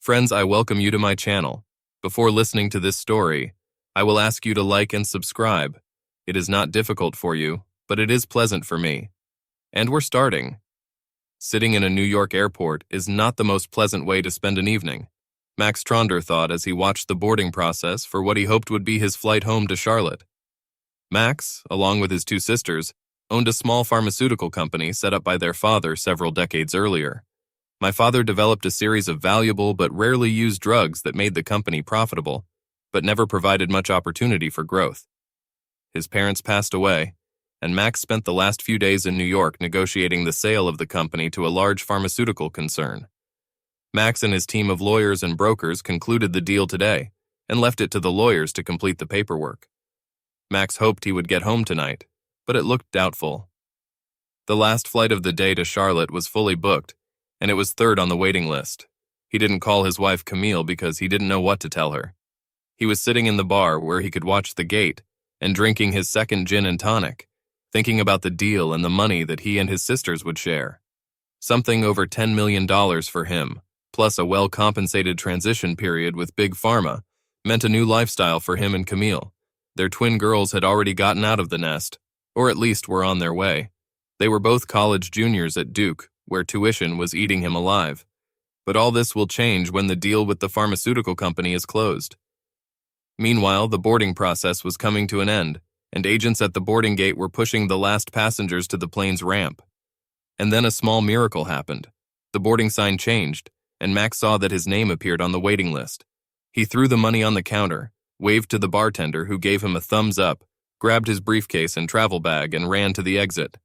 Friends, I welcome you to my channel. Before listening to this story, I will ask you to like and subscribe. It is not difficult for you, but it is pleasant for me. And we're starting. Sitting in a New York airport is not the most pleasant way to spend an evening, Max Tronder thought as he watched the boarding process for what he hoped would be his flight home to Charlotte. Max, along with his two sisters, owned a small pharmaceutical company set up by their father several decades earlier. My father developed a series of valuable but rarely used drugs that made the company profitable, but never provided much opportunity for growth. His parents passed away, and Max spent the last few days in New York negotiating the sale of the company to a large pharmaceutical concern. Max and his team of lawyers and brokers concluded the deal today and left it to the lawyers to complete the paperwork. Max hoped he would get home tonight, but it looked doubtful. The last flight of the day to Charlotte was fully booked, and it was third on the waiting list. He didn't call his wife Camille because he didn't know what to tell her. He was sitting in the bar where he could watch the gate and drinking his second gin and tonic, thinking about the deal and the money that he and his sisters would share. Something over $10 million for him, plus a well-compensated transition period with Big Pharma, meant a new lifestyle for him and Camille. Their twin girls had already gotten out of the nest, or at least were on their way. They were both college juniors at Duke, where tuition was eating him alive. But all this will change when the deal with the pharmaceutical company is closed. Meanwhile, the boarding process was coming to an end, and agents at the boarding gate were pushing the last passengers to the plane's ramp. And then a small miracle happened. The boarding sign changed, and Max saw that his name appeared on the waiting list. He threw the money on the counter, waved to the bartender who gave him a thumbs up, grabbed his briefcase and travel bag and ran to the exit.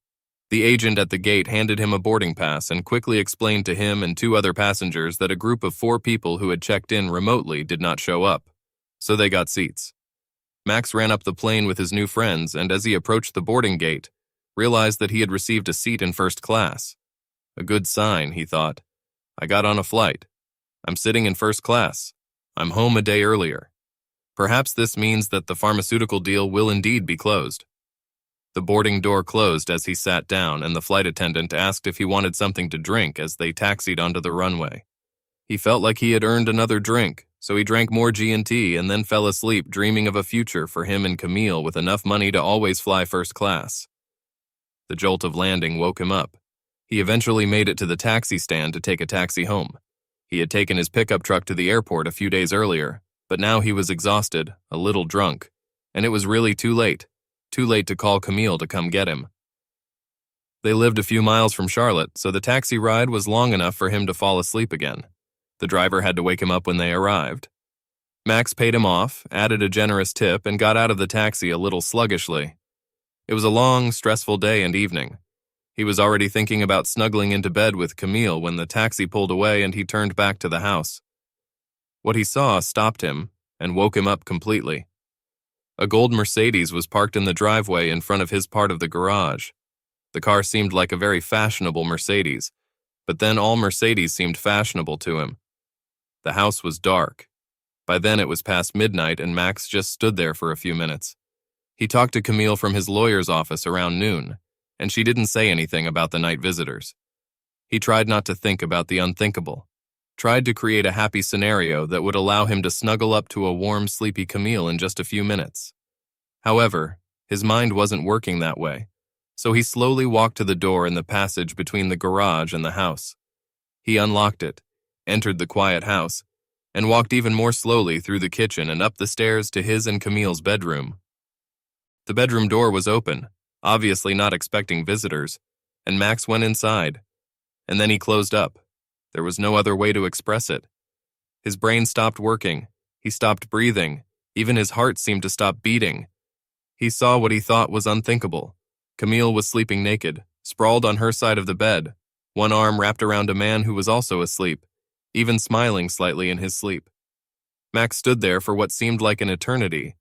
The agent at the gate handed him a boarding pass and quickly explained to him and two other passengers that a group of 4 people who had checked in remotely did not show up, so they got seats. Max ran up the plane with his new friends and as he approached the boarding gate, realized that he had received a seat in first class. A good sign, he thought. I got on a flight. I'm sitting in first class. I'm home a day earlier. Perhaps this means that the pharmaceutical deal will indeed be closed. The boarding door closed as he sat down, and the flight attendant asked if he wanted something to drink as they taxied onto the runway. He felt like he had earned another drink, so he drank more G&T and then fell asleep dreaming of a future for him and Camille with enough money to always fly first class. The jolt of landing woke him up. He eventually made it to the taxi stand to take a taxi home. He had taken his pickup truck to the airport a few days earlier, but now he was exhausted, a little drunk, and it was really too late to call Camille to come get him. They lived a few miles from Charlotte, so the taxi ride was long enough for him to fall asleep again. The driver had to wake him up when they arrived. Max paid him off, added a generous tip, and got out of the taxi a little sluggishly. It was a long, stressful day and evening. He was already thinking about snuggling into bed with Camille when the taxi pulled away and he turned back to the house. What he saw stopped him and woke him up completely. A gold Mercedes was parked in the driveway in front of his part of the garage. The car seemed like a very fashionable Mercedes, but then all Mercedes seemed fashionable to him. The house was dark. By then it was past midnight and Max just stood there for a few minutes. He talked to Camille from his lawyer's office around noon, and she didn't say anything about the night visitors. He tried not to think about the unthinkable, tried to create a happy scenario that would allow him to snuggle up to a warm, sleepy Camille in just a few minutes. However, his mind wasn't working that way, so he slowly walked to the door in the passage between the garage and the house. He unlocked it, entered the quiet house, and walked even more slowly through the kitchen and up the stairs to his and Camille's bedroom. The bedroom door was open, obviously not expecting visitors, and Max went inside. And then he closed up. There was no other way to express it. His brain stopped working. He stopped breathing. Even his heart seemed to stop beating. He saw what he thought was unthinkable. Camille was sleeping naked, sprawled on her side of the bed, one arm wrapped around a man who was also asleep, even smiling slightly in his sleep. Max stood there for what seemed like an eternity,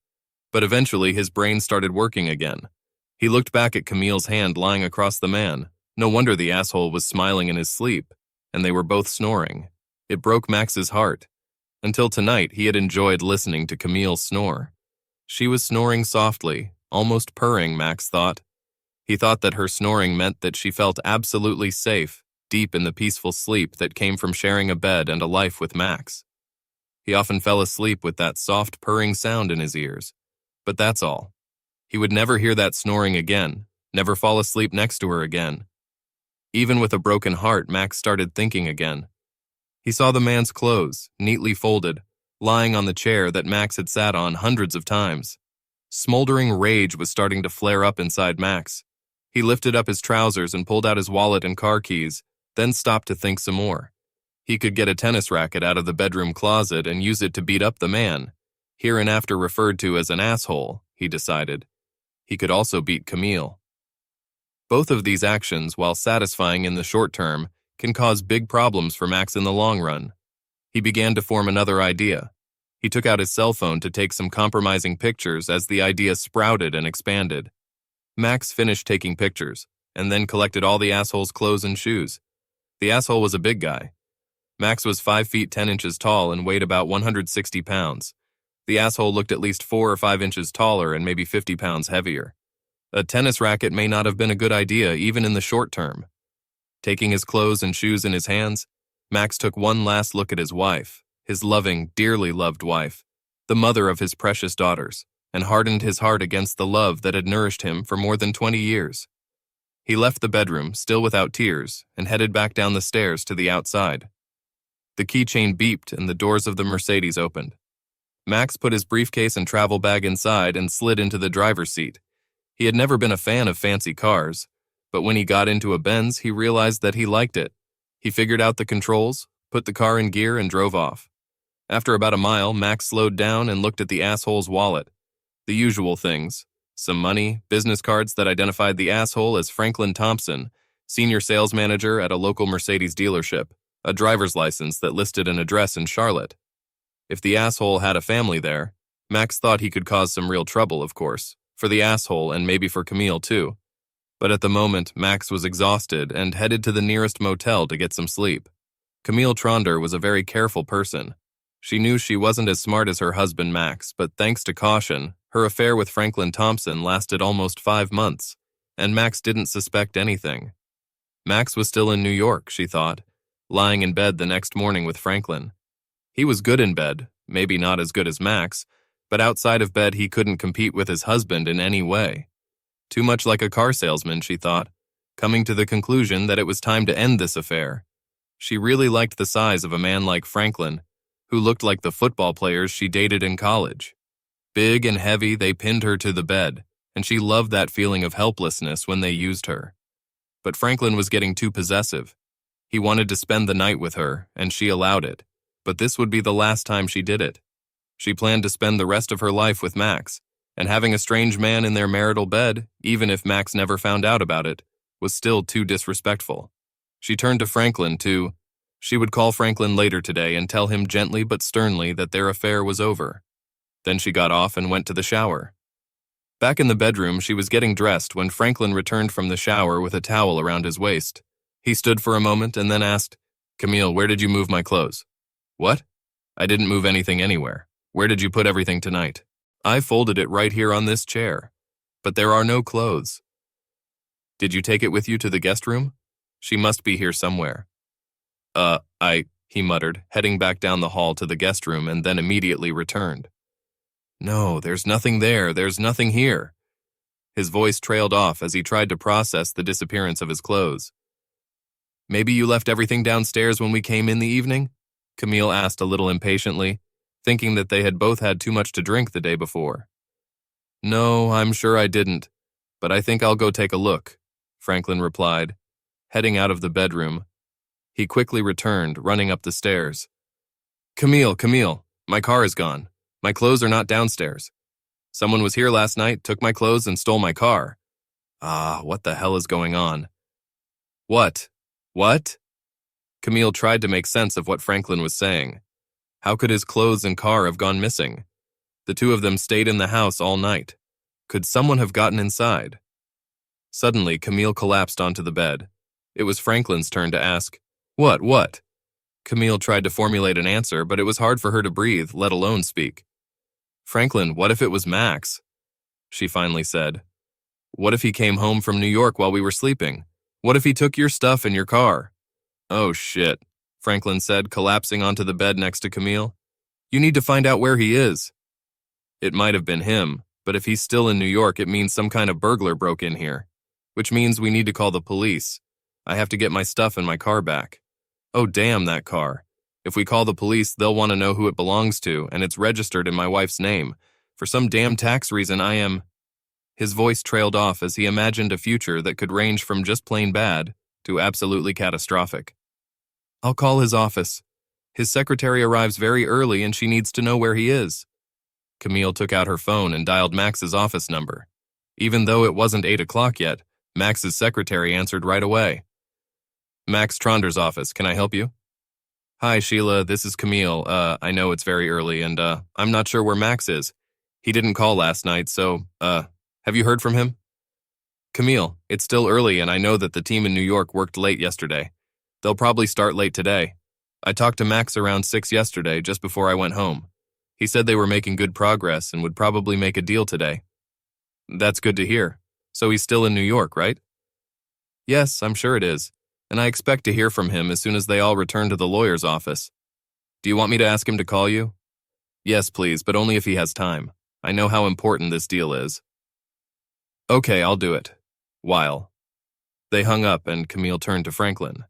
but eventually his brain started working again. He looked back at Camille's hand lying across the man. No wonder the asshole was smiling in his sleep, and they were both snoring. It broke Max's heart. Until tonight, he had enjoyed listening to Camille snore. She was snoring softly, almost purring, Max thought. He thought that her snoring meant that she felt absolutely safe, deep in the peaceful sleep that came from sharing a bed and a life with Max. He often fell asleep with that soft purring sound in his ears. But that's all. He would never hear that snoring again, never fall asleep next to her again. Even with a broken heart, Max started thinking again. He saw the man's clothes, neatly folded, lying on the chair that Max had sat on hundreds of times. Smoldering rage was starting to flare up inside Max. He lifted up his trousers and pulled out his wallet and car keys, then stopped to think some more. He could get a tennis racket out of the bedroom closet and use it to beat up the man, hereinafter referred to as an asshole, he decided. He could also beat Camille. Both of these actions, while satisfying in the short term, can cause big problems for Max in the long run. He began to form another idea. He took out his cell phone to take some compromising pictures as the idea sprouted and expanded. Max finished taking pictures, and then collected all the asshole's clothes and shoes. The asshole was a big guy. Max was 5 feet 10 inches tall and weighed about 160 pounds. The asshole looked at least 4 or 5 inches taller and maybe 50 pounds heavier. A tennis racket may not have been a good idea even in the short term. Taking his clothes and shoes in his hands, Max took one last look at his wife, his loving, dearly loved wife, the mother of his precious daughters, and hardened his heart against the love that had nourished him for more than 20 years. He left the bedroom, still without tears, and headed back down the stairs to the outside. The keychain beeped and the doors of the Mercedes opened. Max put his briefcase and travel bag inside and slid into the driver's seat. He had never been a fan of fancy cars, but when he got into a Benz, he realized that he liked it. He figured out the controls, put the car in gear, and drove off. After about a mile, Max slowed down and looked at the asshole's wallet. The usual things: some money, business cards that identified the asshole as Franklin Thompson, senior sales manager at a local Mercedes dealership, a driver's license that listed an address in Charlotte. If the asshole had a family there, Max thought he could cause some real trouble, of course, for the asshole and maybe for Camille too. But at the moment, Max was exhausted and headed to the nearest motel to get some sleep. Camille Tronder was a very careful person. She knew she wasn't as smart as her husband Max, but thanks to caution, her affair with Franklin Thompson lasted almost 5 months, and Max didn't suspect anything. Max was still in New York, she thought, lying in bed the next morning with Franklin. He was good in bed, maybe not as good as Max, but outside of bed he couldn't compete with his husband in any way. Too much like a car salesman, she thought, coming to the conclusion that it was time to end this affair. She really liked the size of a man like Franklin, who looked like the football players she dated in college. Big and heavy, they pinned her to the bed, and she loved that feeling of helplessness when they used her. But Franklin was getting too possessive. He wanted to spend the night with her, and she allowed it, but this would be the last time she did it. She planned to spend the rest of her life with Max, and having a strange man in their marital bed, even if Max never found out about it, was still too disrespectful. She turned to Franklin She would call Franklin later today and tell him gently but sternly that their affair was over. Then she got off and went to the shower. Back in the bedroom, she was getting dressed when Franklin returned from the shower with a towel around his waist. He stood for a moment and then asked, "Camille, where did you move my clothes?" "What?" "I didn't move anything anywhere. Where did you put everything tonight?" "I folded it right here on this chair. But there are no clothes." "Did you take it with you to the guest room?" "She must be here somewhere." He muttered, heading back down the hall to the guest room and then immediately returned. "No, there's nothing there. There's nothing here." His voice trailed off as he tried to process the disappearance of his clothes. "Maybe you left everything downstairs when we came in the evening?" Camille asked a little impatiently, thinking that they had both had too much to drink the day before. "No, I'm sure I didn't, but I think I'll go take a look," Franklin replied, heading out of the bedroom. He quickly returned, running up the stairs. Camille, my car is gone. My clothes are not downstairs. Someone was here last night, took my clothes, and stole my car. What the hell is going on?" What? Camille tried to make sense of what Franklin was saying. How could his clothes and car have gone missing? The two of them stayed in the house all night. Could someone have gotten inside? Suddenly, Camille collapsed onto the bed. It was Franklin's turn to ask, What? Camille tried to formulate an answer, but it was hard for her to breathe, let alone speak. "Franklin, what if it was Max?" she finally said. "What if he came home from New York while we were sleeping? What if he took your stuff in your car?" "Oh shit," Franklin said, collapsing onto the bed next to Camille. You need to find out where he is. It might have been him, but if he's still in New York, it means some kind of burglar broke in here, which means we need to call the police. I have to get my stuff and my car back. Oh, damn that car. If we call the police, they'll want to know who it belongs to, and it's registered in my wife's name. For some damn tax reason, I am... His voice trailed off as he imagined a future that could range from just plain bad to absolutely catastrophic. I'll call his office. His secretary arrives very early and she needs to know where he is. Camille took out her phone and dialed Max's office number. Even though it wasn't 8 o'clock yet, Max's secretary answered right away. Max Tronder's office, can I help you? Hi, Sheila, this is Camille. I know it's very early and, I'm not sure where Max is. He didn't call last night, so, have you heard from him? Camille, it's still early and I know that the team in New York worked late yesterday. They'll probably start late today. I talked to Max around 6 yesterday, just before I went home. He said they were making good progress and would probably make a deal today. That's good to hear. So he's still in New York, right? Yes, I'm sure it is. And I expect to hear from him as soon as they all return to the lawyer's office. Do you want me to ask him to call you? Yes, please, but only if he has time. I know how important this deal is. Okay, I'll do it. While. They hung up and Camille turned to Franklin.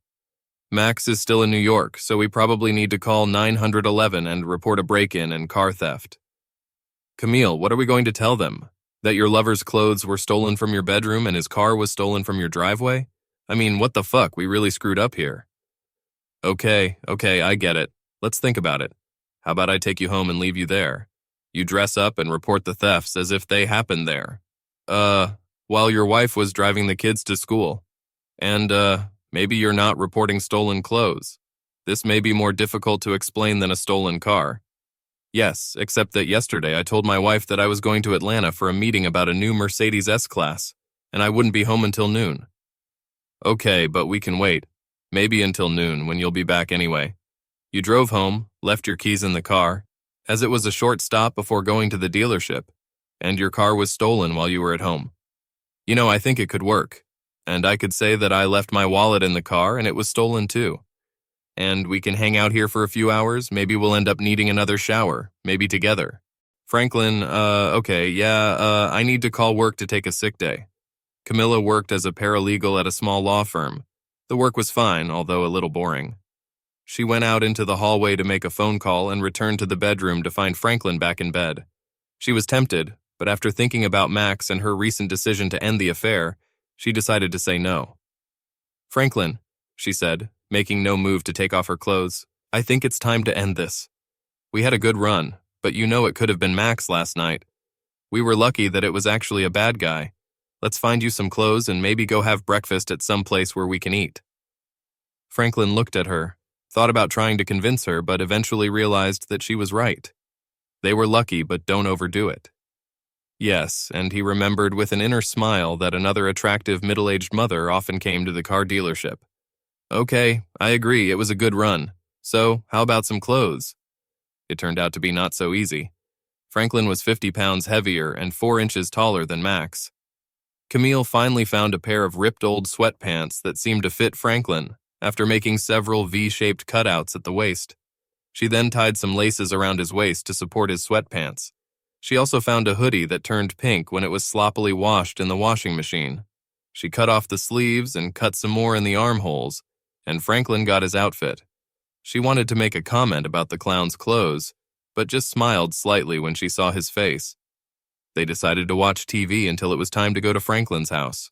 Max is still in New York, so we probably need to call 911 and report a break-in and car theft. Camille, what are we going to tell them? That your lover's clothes were stolen from your bedroom and his car was stolen from your driveway? I mean, what the fuck? We really screwed up here. Okay, I get it. Let's think about it. How about I take you home and leave you there? You dress up and report the thefts as if they happened there. While your wife was driving the kids to school. And, maybe you're not reporting stolen clothes. This may be more difficult to explain than a stolen car. Yes, except that yesterday I told my wife that I was going to Atlanta for a meeting about a new Mercedes S-Class, and I wouldn't be home until noon. Okay, but we can wait. Maybe until noon, when you'll be back anyway. You drove home, left your keys in the car, as it was a short stop before going to the dealership, and your car was stolen while you were at home. You know, I think it could work. And I could say that I left my wallet in the car and it was stolen too. And we can hang out here for a few hours. Maybe we'll end up needing another shower, maybe together. Franklin, I need to call work to take a sick day. Camilla worked as a paralegal at a small law firm. The work was fine, although a little boring. She went out into the hallway to make a phone call and returned to the bedroom to find Franklin back in bed. She was tempted, but after thinking about Max and her recent decision to end the affair, she decided to say no. Franklin, she said, making no move to take off her clothes, I think it's time to end this. We had a good run, but you know it could have been Max last night. We were lucky that it was actually a bad guy. Let's find you some clothes and maybe go have breakfast at some place where we can eat. Franklin looked at her, thought about trying to convince her, but eventually realized that she was right. They were lucky, but don't overdo it. Yes, and he remembered with an inner smile that another attractive middle-aged mother often came to the car dealership. Okay, I agree, it was a good run. So, how about some clothes? It turned out to be not so easy. Franklin was 50 pounds heavier and 4 inches taller than Max. Camille finally found a pair of ripped old sweatpants that seemed to fit Franklin after making several V-shaped cutouts at the waist. She then tied some laces around his waist to support his sweatpants. She also found a hoodie that turned pink when it was sloppily washed in the washing machine. She cut off the sleeves and cut some more in the armholes, and Franklin got his outfit. She wanted to make a comment about the clown's clothes, but just smiled slightly when she saw his face. They decided to watch TV until it was time to go to Franklin's house.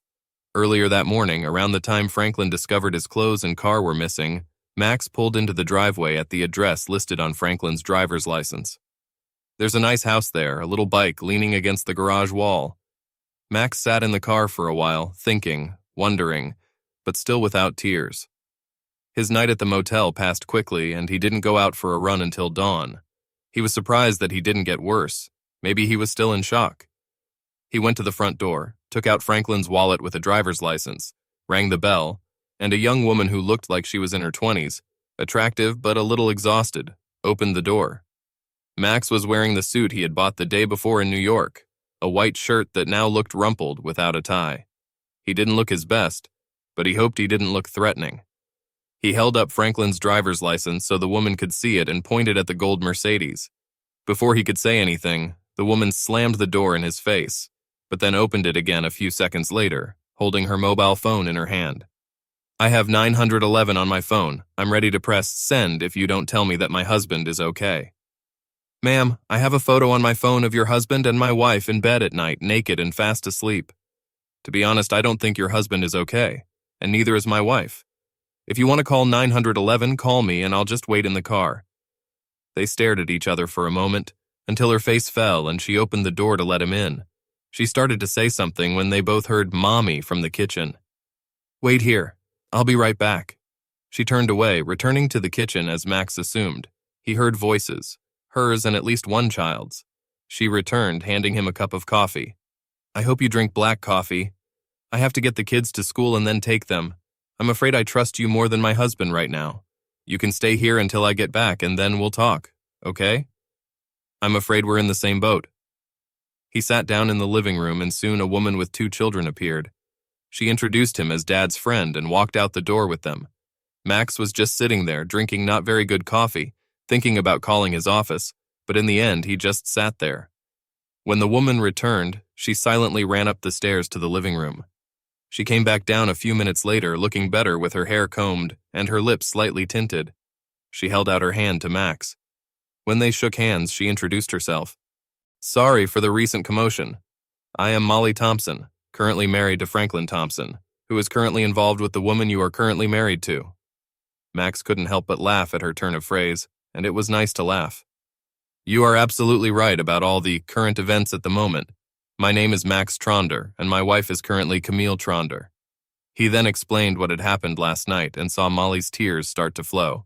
Earlier that morning, around the time Franklin discovered his clothes and car were missing, Max pulled into the driveway at the address listed on Franklin's driver's license. There's a nice house there, a little bike leaning against the garage wall. Max sat in the car for a while, thinking, wondering, but still without tears. His night at the motel passed quickly, and he didn't go out for a run until dawn. He was surprised that he didn't get worse. Maybe he was still in shock. He went to the front door, took out Franklin's wallet with a driver's license, rang the bell, and a young woman who looked like she was in her 20s, attractive but a little exhausted, opened the door. Max was wearing the suit he had bought the day before in New York, a white shirt that now looked rumpled without a tie. He didn't look his best, but he hoped he didn't look threatening. He held up Franklin's driver's license so the woman could see it and pointed at the gold Mercedes. Before he could say anything, the woman slammed the door in his face, but then opened it again a few seconds later, holding her mobile phone in her hand. I have 911 on my phone. I'm ready to press send if you don't tell me that my husband is okay. Ma'am, I have a photo on my phone of your husband and my wife in bed at night, naked and fast asleep. To be honest, I don't think your husband is okay, and neither is my wife. If you want to call 911, call me and I'll just wait in the car. They stared at each other for a moment, until her face fell and she opened the door to let him in. She started to say something when they both heard Mommy from the kitchen. Wait here. I'll be right back. She turned away, returning to the kitchen as Max assumed. He heard voices, hers and at least one child's. She returned, handing him a cup of coffee. I hope you drink black coffee. I have to get the kids to school and then take them. I'm afraid I trust you more than my husband right now. You can stay here until I get back and then we'll talk, okay? I'm afraid we're in the same boat. He sat down in the living room and soon a woman with 2 children appeared. She introduced him as Dad's friend and walked out the door with them. Max was just sitting there, drinking not very good coffee, thinking about calling his office, but in the end he just sat there. When the woman returned, she silently ran up the stairs to the living room. She came back down a few minutes later, looking better with her hair combed and her lips slightly tinted. She held out her hand to Max. When they shook hands, she introduced herself. Sorry for the recent commotion. I am Molly Thompson, currently married to Franklin Thompson, who is currently involved with the woman you are currently married to. Max couldn't help but laugh at her turn of phrase, and it was nice to laugh. You are absolutely right about all the current events at the moment. My name is Max Tronder, and my wife is currently Camille Tronder. He then explained what had happened last night and saw Molly's tears start to flow.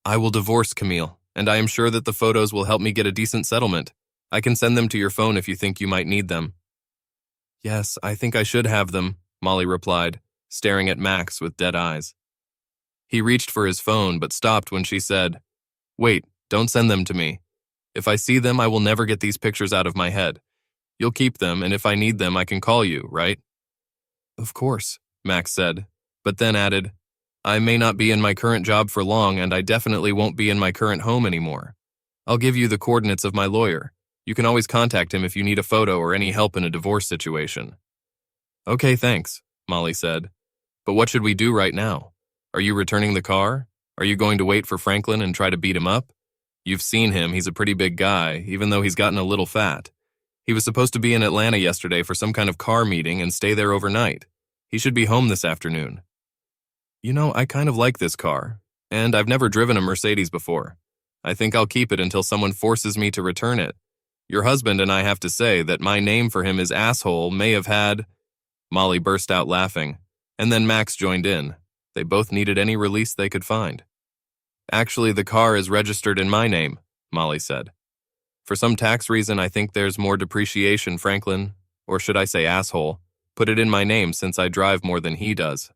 I will divorce Camille, and I am sure that the photos will help me get a decent settlement. I can send them to your phone if you think you might need them. Yes, I think I should have them, Molly replied, staring at Max with dead eyes. He reached for his phone but stopped when she said, Wait, don't send them to me. If I see them, I will never get these pictures out of my head. You'll keep them, and if I need them, I can call you, right? Of course, Max said, but then added, I may not be in my current job for long, and I definitely won't be in my current home anymore. I'll give you the coordinates of my lawyer. You can always contact him if you need a photo or any help in a divorce situation. Okay, thanks, Molly said. But what should we do right now? Are you returning the car? Are you going to wait for Franklin and try to beat him up? You've seen him, he's a pretty big guy, even though he's gotten a little fat. He was supposed to be in Atlanta yesterday for some kind of car meeting and stay there overnight. He should be home this afternoon. You know, I kind of like this car, and I've never driven a Mercedes before. I think I'll keep it until someone forces me to return it. Your husband and I have to say that my name for him is asshole may have had... Molly burst out laughing, and then Max joined in. They both needed any release they could find. Actually, the car is registered in my name, Molly said. For some tax reason, I think there's more depreciation, Franklin, or should I say asshole, put it in my name since I drive more than he does.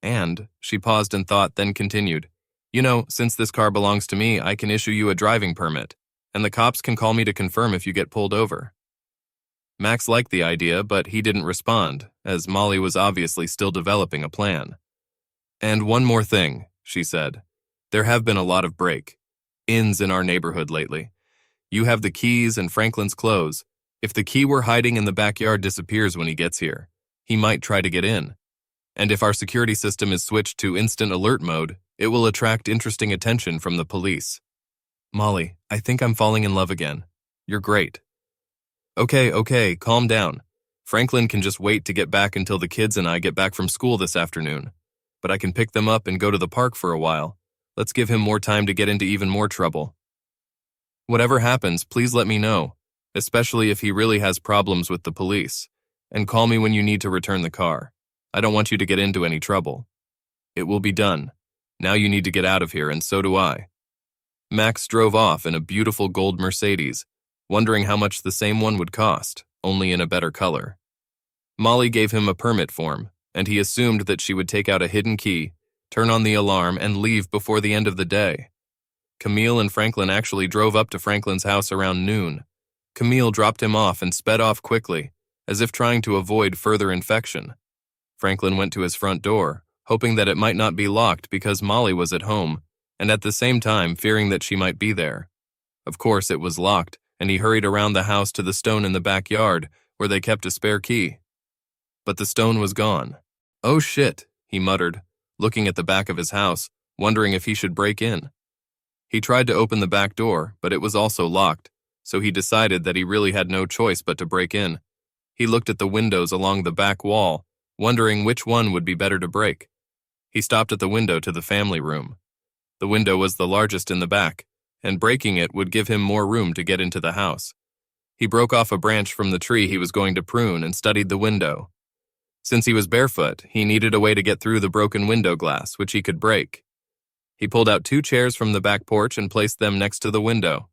And, she paused and thought, then continued, you know, since this car belongs to me, I can issue you a driving permit, and the cops can call me to confirm if you get pulled over. Max liked the idea, but he didn't respond, as Molly was obviously still developing a plan. And one more thing, she said. There have been a lot of break-ins in our neighborhood lately. You have the keys and Franklin's clothes. If the key we're hiding in the backyard disappears when he gets here, he might try to get in. And if our security system is switched to instant alert mode, it will attract interesting attention from the police. Molly, I think I'm falling in love again. You're great. Okay, calm down. Franklin can just wait to get back until the kids and I get back from school this afternoon. But I can pick them up and go to the park for a while. Let's give him more time to get into even more trouble. Whatever happens, please let me know, especially if he really has problems with the police, and call me when you need to return the car. I don't want you to get into any trouble. It will be done. Now you need to get out of here, and so do I. Max drove off in a beautiful gold Mercedes, wondering how much the same one would cost, only in a better color. Molly gave him a permit form, and he assumed that she would take out a hidden key, turn on the alarm, and leave before the end of the day. Camille and Franklin actually drove up to Franklin's house around noon. Camille dropped him off and sped off quickly, as if trying to avoid further infection. Franklin went to his front door, hoping that it might not be locked because Molly was at home, and at the same time fearing that she might be there. Of course, it was locked, and he hurried around the house to the stone in the backyard, where they kept a spare key. But the stone was gone. "Oh shit," he muttered, looking at the back of his house, wondering if he should break in. He tried to open the back door, but it was also locked, so he decided that he really had no choice but to break in. He looked at the windows along the back wall, wondering which one would be better to break. He stopped at the window to the family room. The window was the largest in the back, and breaking it would give him more room to get into the house. He broke off a branch from the tree he was going to prune and studied the window. Since he was barefoot, he needed a way to get through the broken window glass, which he could break. He pulled out 2 chairs from the back porch and placed them next to the window.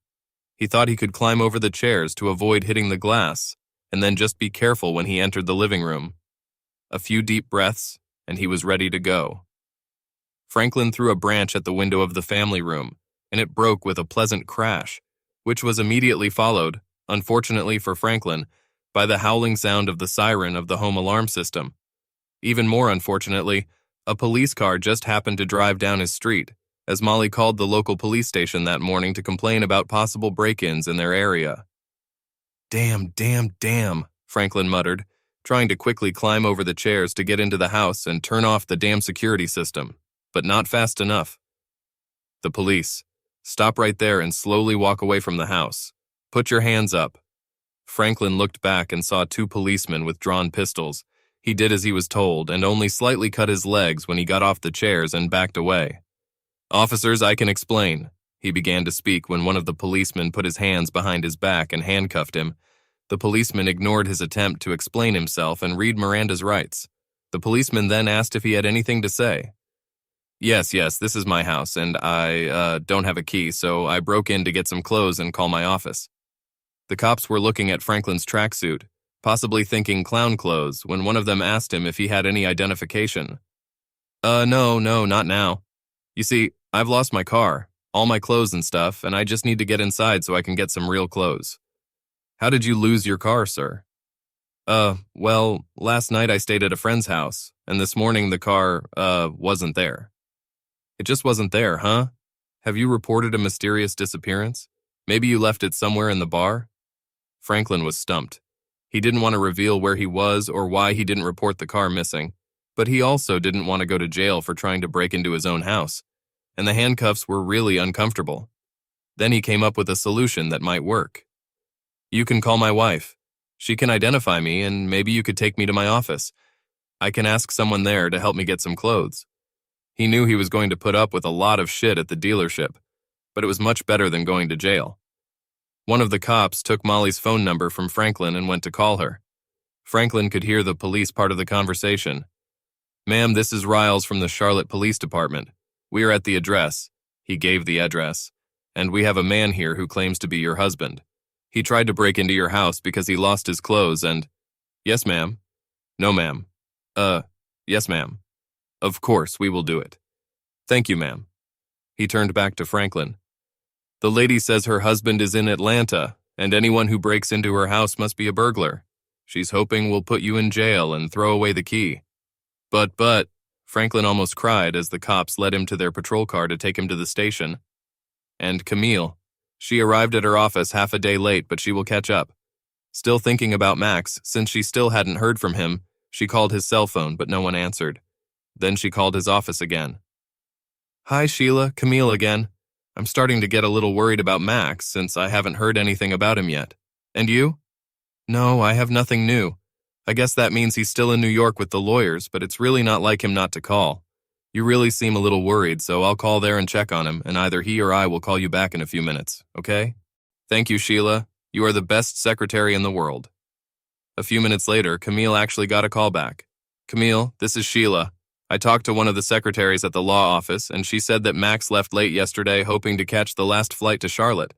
He thought he could climb over the chairs to avoid hitting the glass, and then just be careful when he entered the living room. A few deep breaths, and he was ready to go. Franklin threw a branch at the window of the family room, and it broke with a pleasant crash, which was immediately followed, unfortunately for Franklin, by the howling sound of the siren of the home alarm system. Even more unfortunately, a police car just happened to drive down his street, as Molly called the local police station that morning to complain about possible break-ins in their area. "Damn, damn, damn," Franklin muttered, trying to quickly climb over the chairs to get into the house and turn off the damn security system, but not fast enough. The police. "Stop right there and slowly walk away from the house. Put your hands up." Franklin looked back and saw 2 policemen with drawn pistols. He did as he was told and only slightly cut his legs when he got off the chairs and backed away. "Officers, I can explain." He began to speak when one of the policemen put his hands behind his back and handcuffed him. The policeman ignored his attempt to explain himself and read Miranda's rights. The policeman then asked if he had anything to say. Yes, this is my house, and I don't have a key, so I broke in to get some clothes and call my office." The cops were looking at Franklin's tracksuit, possibly thinking clown clothes, when one of them asked him if he had any identification. No, not now. You see, I've lost my car, all my clothes and stuff, and I just need to get inside so I can get some real clothes." "How did you lose your car, sir?" Well, last night I stayed at a friend's house, and this morning the car, wasn't there." "It just wasn't there, huh? Have you reported a mysterious disappearance? Maybe you left it somewhere in the bar?" Franklin was stumped. He didn't want to reveal where he was or why he didn't report the car missing, but he also didn't want to go to jail for trying to break into his own house, and the handcuffs were really uncomfortable. Then he came up with a solution that might work. "You can call my wife. She can identify me, and maybe you could take me to my office. I can ask someone there to help me get some clothes." He knew he was going to put up with a lot of shit at the dealership, but it was much better than going to jail. One of the cops took Molly's phone number from Franklin and went to call her. Franklin could hear the police part of the conversation. "Ma'am, this is Riles from the Charlotte Police Department. We are at the address." He gave the address. "And we have a man here who claims to be your husband. He tried to break into your house because he lost his clothes and—" "Yes, ma'am." "No, ma'am." Yes, ma'am." "Of course, we will do it." "Thank you, ma'am." He turned back to Franklin. "The lady says her husband is in Atlanta, and anyone who breaks into her house must be a burglar. She's hoping we'll put you in jail and throw away the key." But, Franklin almost cried as the cops led him to their patrol car to take him to the station. "And Camille. She arrived at her office half a day late, but she will catch up." Still thinking about Max, since she still hadn't heard from him, she called his cell phone, but no one answered. Then she called his office again. "Hi, Sheila, Camille again. I'm starting to get a little worried about Max, since I haven't heard anything about him yet. And you?" "No, I have nothing new. I guess that means he's still in New York with the lawyers, but it's really not like him not to call. You really seem a little worried, so I'll call there and check on him, and either he or I will call you back in a few minutes, okay? Thank you, Sheila. You are the best secretary in the world." A few minutes later, Camille actually got a call back. "Camille, this is Sheila. I talked to one of the secretaries at the law office, and she said that Max left late yesterday hoping to catch the last flight to Charlotte.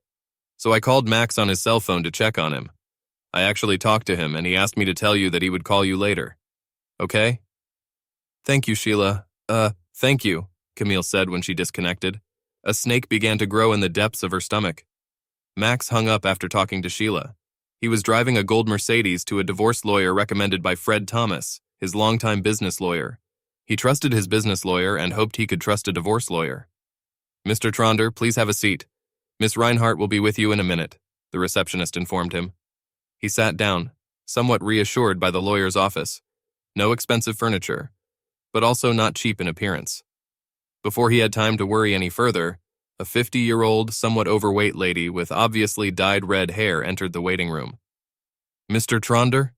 So I called Max on his cell phone to check on him. I actually talked to him, and he asked me to tell you that he would call you later. Okay?" "Thank you, Sheila. Thank you," Camille said when she disconnected. A snake began to grow in the depths of her stomach. Max hung up after talking to Sheila. He was driving a gold Mercedes to a divorce lawyer recommended by Fred Thomas, his longtime business lawyer. He trusted his business lawyer and hoped he could trust a divorce lawyer. "Mr. Tronder, please have a seat. Miss Reinhardt will be with you in a minute, the receptionist informed him. He sat down, somewhat reassured by the lawyer's office. No expensive furniture, but also not cheap in appearance. Before he had time to worry any further, a 50-year-old, somewhat overweight lady with obviously dyed red hair entered the waiting room. Mr. Tronder?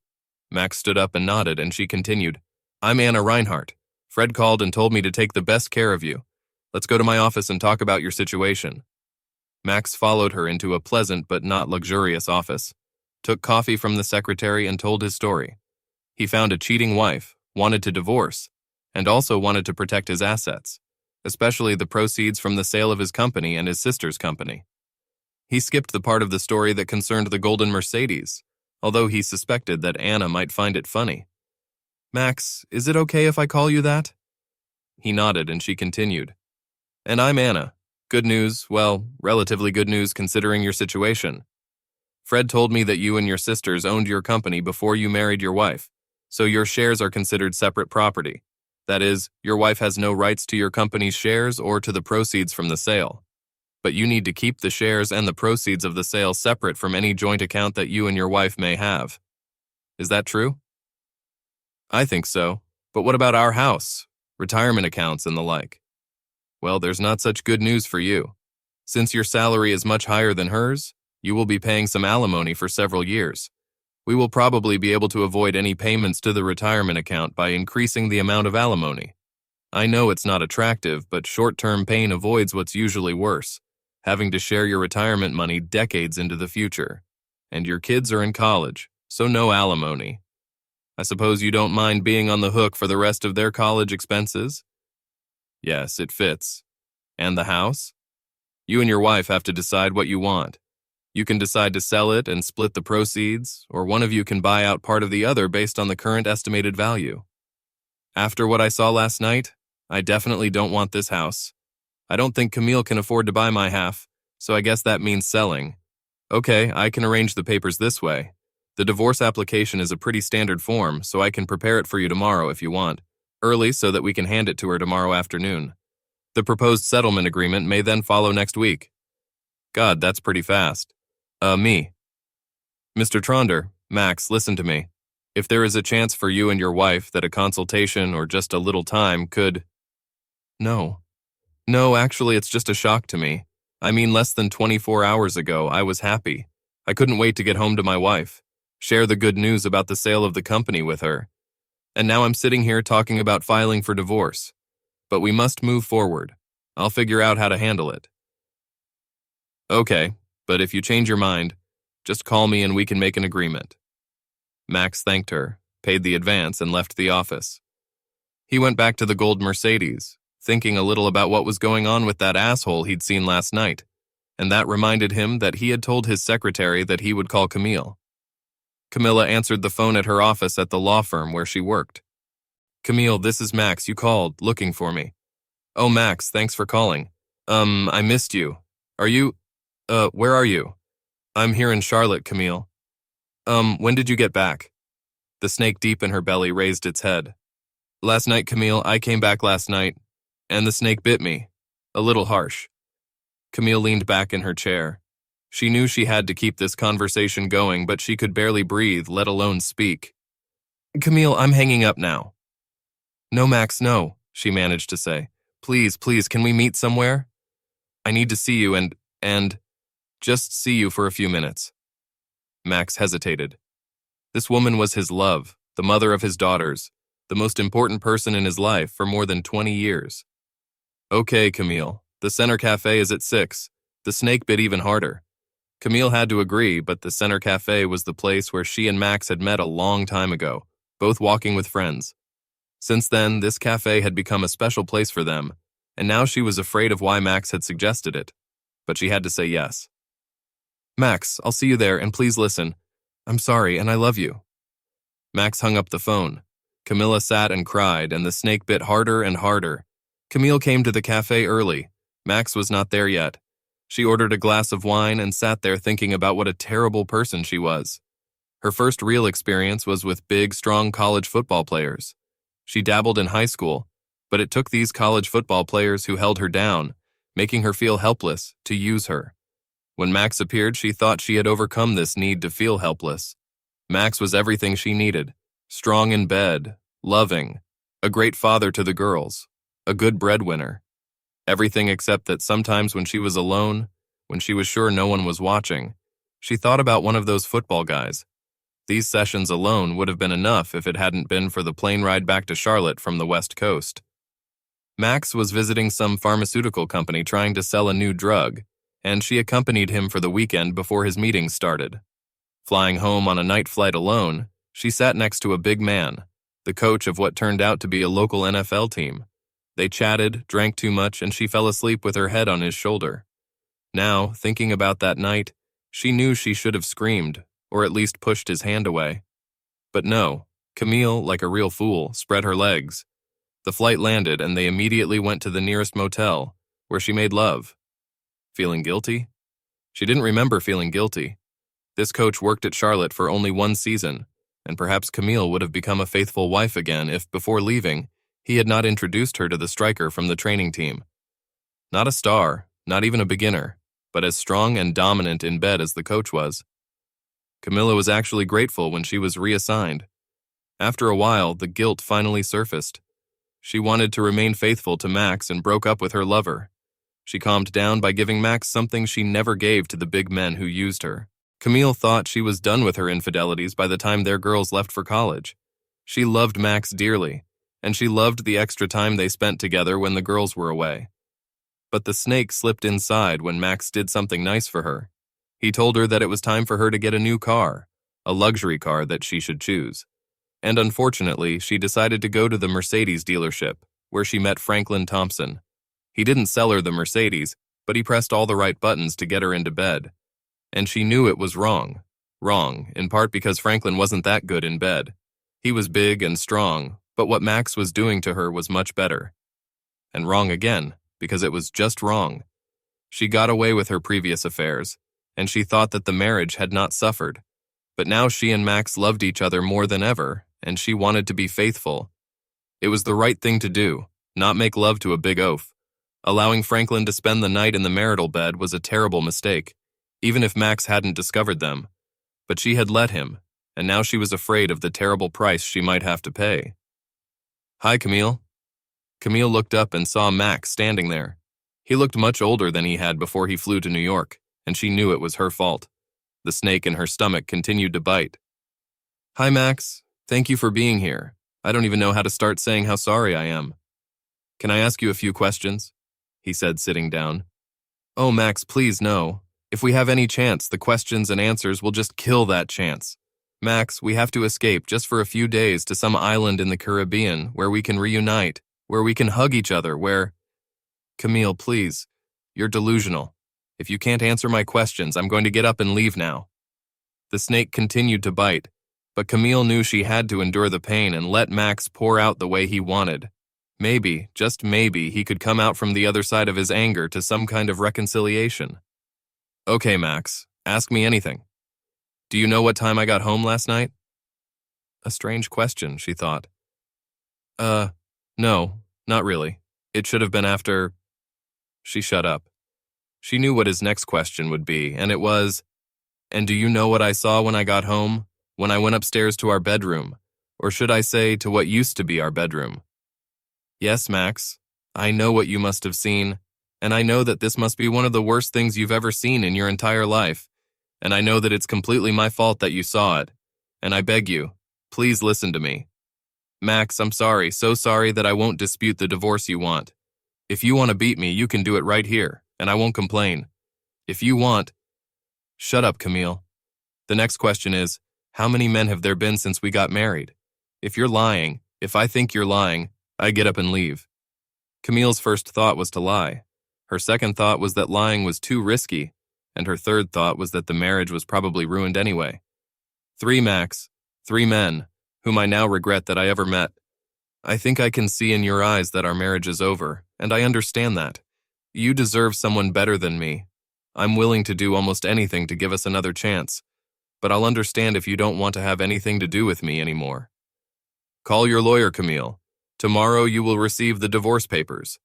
Max stood up and nodded, and she continued, I'm Anna Reinhardt. Fred called and told me to take the best care of you. Let's go to my office and talk about your situation. Max followed her into a pleasant but not luxurious office, took coffee from the secretary and told his story. He found a cheating wife, wanted to divorce, and also wanted to protect his assets, especially the proceeds from the sale of his company and his sister's company. He skipped the part of the story that concerned the golden Mercedes, although he suspected that Anna might find it funny. Max, is it okay if I call you that? He nodded and she continued. And I'm Anna. Good news, well, relatively good news considering your situation. Fred told me that you and your sisters owned your company before you married your wife, so your shares are considered separate property. That is, your wife has no rights to your company's shares or to the proceeds from the sale. But you need to keep the shares and the proceeds of the sale separate from any joint account that you and your wife may have. Is that true? I think so, but what about our house, retirement accounts and the like? Well, there's not such good news for you. Since your salary is much higher than hers, you will be paying some alimony for several years. We will probably be able to avoid any payments to the retirement account by increasing the amount of alimony. I know it's not attractive, but short-term pain avoids what's usually worse, having to share your retirement money decades into the future. And your kids are in college, so no alimony. I suppose you don't mind being on the hook for the rest of their college expenses? Yes, it fits. And the house? You and your wife have to decide what you want. You can decide to sell it and split the proceeds, or one of you can buy out part of the other based on the current estimated value. After what I saw last night, I definitely don't want this house. I don't think Camille can afford to buy my half, so I guess that means selling. Okay, I can arrange the papers this way. The divorce application is a pretty standard form, so I can prepare it for you tomorrow if you want, early so that we can hand it to her tomorrow afternoon. The proposed settlement agreement may then follow next week. God, that's pretty fast. Me. Mr. Tronder, Max, listen to me. If there is a chance for you and your wife that a consultation or just a little time could... No. No, actually, it's just a shock to me. I mean, less than 24 hours ago, I was happy. I couldn't wait to get home to my wife, share the good news about the sale of the company with her. And now I'm sitting here talking about filing for divorce. But we must move forward. I'll figure out how to handle it. Okay, but if you change your mind, just call me and we can make an agreement. Max thanked her, paid the advance, and left the office. He went back to the gold Mercedes, thinking a little about what was going on with that asshole he'd seen last night, and that reminded him that he had told his secretary that he would call Camille. Camilla answered the phone at her office at the law firm where she worked. Camille, this is Max. You called, looking for me. Oh, Max, thanks for calling. I missed you. Where are you? I'm here in Charlotte, Camille. When did you get back? The snake deep in her belly raised its head. Last night, Camille, I came back last night, and the snake bit me. A little harsh. Camille leaned back in her chair. She knew she had to keep this conversation going, but she could barely breathe, let alone speak. Camille, I'm hanging up now. No, Max, no, she managed to say. Please, can we meet somewhere? I need to see you and just see you for a few minutes. Max hesitated. This woman was his love, the mother of his daughters, the most important person in his life for more than 20 years. Okay, Camille, the Center Cafe is at 6. The snake bit even harder. Camille had to agree, but the Center Cafe was the place where she and Max had met a long time ago, both walking with friends. Since then, this cafe had become a special place for them, and now she was afraid of why Max had suggested it, but she had to say yes. Max, I'll see you there, and please listen. I'm sorry, and I love you. Max hung up the phone. Camilla sat and cried, and the snake bit harder and harder. Camille came to the cafe early. Max was not there yet. She ordered a glass of wine and sat there thinking about what a terrible person she was. Her first real experience was with big, strong college football players. She dabbled in high school, but it took these college football players who held her down, making her feel helpless, to use her. When Max appeared, she thought she had overcome this need to feel helpless. Max was everything she needed: strong in bed, loving, a great father to the girls, a good breadwinner. Everything except that sometimes when she was alone, when she was sure no one was watching, she thought about one of those football guys. These sessions alone would have been enough if it hadn't been for the plane ride back to Charlotte from the West Coast. Max was visiting some pharmaceutical company trying to sell a new drug, and she accompanied him for the weekend before his meeting started. Flying home on a night flight alone, she sat next to a big man, the coach of what turned out to be a local NFL team. They chatted, drank too much, and she fell asleep with her head on his shoulder. Now, thinking about that night, she knew she should have screamed, or at least pushed his hand away. But no, Camille, like a real fool, spread her legs. The flight landed and they immediately went to the nearest motel, where she made love. Feeling guilty? She didn't remember feeling guilty. This coach worked at Charlotte for only one season, and perhaps Camille would have become a faithful wife again if, before leaving, he had not introduced her to the striker from the training team. Not a star, not even a beginner, but as strong and dominant in bed as the coach was. Camilla was actually grateful when she was reassigned. After a while, the guilt finally surfaced. She wanted to remain faithful to Max and broke up with her lover. She calmed down by giving Max something she never gave to the big men who used her. Camille thought she was done with her infidelities by the time their girls left for college. She loved Max dearly, and she loved the extra time they spent together when the girls were away. But the snake slipped inside when Max did something nice for her. He told her that it was time for her to get a new car, a luxury car that she should choose. And unfortunately, she decided to go to the Mercedes dealership, where she met Franklin Thompson. He didn't sell her the Mercedes, but he pressed all the right buttons to get her into bed. And she knew it was wrong. Wrong, in part because Franklin wasn't that good in bed. He was big and strong, but what Max was doing to her was much better. And wrong again, because it was just wrong. She got away with her previous affairs, and she thought that the marriage had not suffered. But now she and Max loved each other more than ever, and she wanted to be faithful. It was the right thing to do, not make love to a big oaf. Allowing Franklin to spend the night in the marital bed was a terrible mistake, even if Max hadn't discovered them. But she had let him, and now she was afraid of the terrible price she might have to pay. "Hi, Camille." Camille looked up and saw Max standing there. He looked much older than he had before he flew to New York, and she knew it was her fault. The snake in her stomach continued to bite. "Hi, Max. Thank you for being here. I don't even know how to start saying how sorry I am. Can I ask you a few questions?" he said, sitting down. "Oh, Max, please, no. If we have any chance, the questions and answers will just kill that chance. Max, we have to escape just for a few days to some island in the Caribbean where we can reunite, where we can hug each other, where—" "Camille, please. You're delusional. If you can't answer my questions, I'm going to get up and leave now." The snake continued to bite, but Camille knew she had to endure the pain and let Max pour out the way he wanted. Maybe, just maybe, he could come out from the other side of his anger to some kind of reconciliation. "Okay, Max, ask me anything. Do you know what time I got home last night?" A strange question, she thought. No, not really. It should have been after—" She shut up. She knew what his next question would be, and it was, "And do you know what I saw when I got home, when I went upstairs to our bedroom, or should I say to what used to be our bedroom?" "Yes, Max, I know what you must have seen, and I know that this must be one of the worst things you've ever seen in your entire life, and I know that it's completely my fault that you saw it, and I beg you, please listen to me. Max, I'm sorry, so sorry that I won't dispute the divorce you want. If you want to beat me, you can do it right here, and I won't complain. If you want—" "Shut up, Camille. The next question is, how many men have there been since we got married? If you're lying, if I think you're lying, I get up and leave." Camille's first thought was to lie. Her second thought was that lying was too risky, and her third thought was that the marriage was probably ruined anyway. "3, Max. 3 men, whom I now regret that I ever met. I think I can see in your eyes that our marriage is over, and I understand that. You deserve someone better than me. I'm willing to do almost anything to give us another chance, but I'll understand if you don't want to have anything to do with me anymore. Call your lawyer, Camille. Tomorrow you will receive the divorce papers."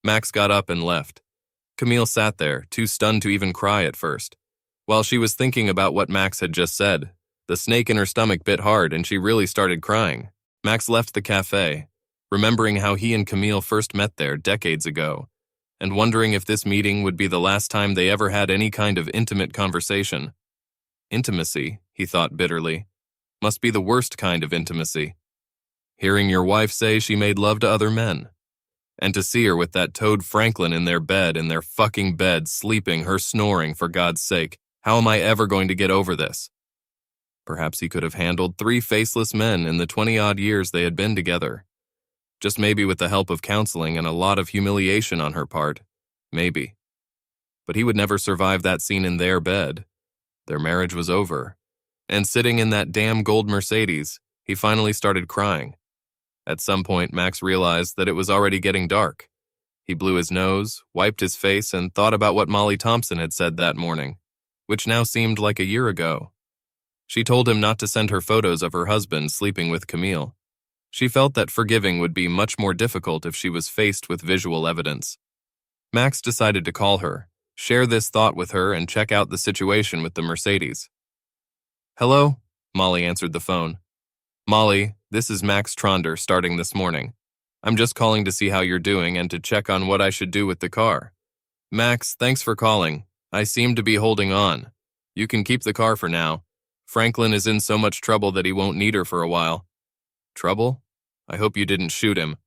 Max got up and left. Camille sat there, too stunned to even cry at first. While she was thinking about what Max had just said, the snake in her stomach bit hard and she really started crying. Max left the cafe, remembering how he and Camille first met there decades ago, and wondering if this meeting would be the last time they ever had any kind of intimate conversation. Intimacy, he thought bitterly, must be the worst kind of intimacy. Hearing your wife say she made love to other men. And to see her with that toad Franklin in their fucking bed, sleeping, her snoring, for God's sake. How am I ever going to get over this? Perhaps he could have handled 3 faceless men in the 20-odd years they had been together. Just maybe with the help of counseling and a lot of humiliation on her part. Maybe. But he would never survive that scene in their bed. Their marriage was over. And sitting in that damn gold Mercedes, he finally started crying. At some point, Max realized that it was already getting dark. He blew his nose, wiped his face, and thought about what Molly Thompson had said that morning, which now seemed like a year ago. She told him not to send her photos of her husband sleeping with Camille. She felt that forgiving would be much more difficult if she was faced with visual evidence. Max decided to call her, share this thought with her, and check out the situation with the Mercedes. "Hello?" Molly answered the phone. "Molly, this is Max Tronder starting this morning. I'm just calling to see how you're doing and to check on what I should do with the car." "Max, thanks for calling. I seem to be holding on. You can keep the car for now. Franklin is in so much trouble that he won't need her for a while." "Trouble? I hope you didn't shoot him."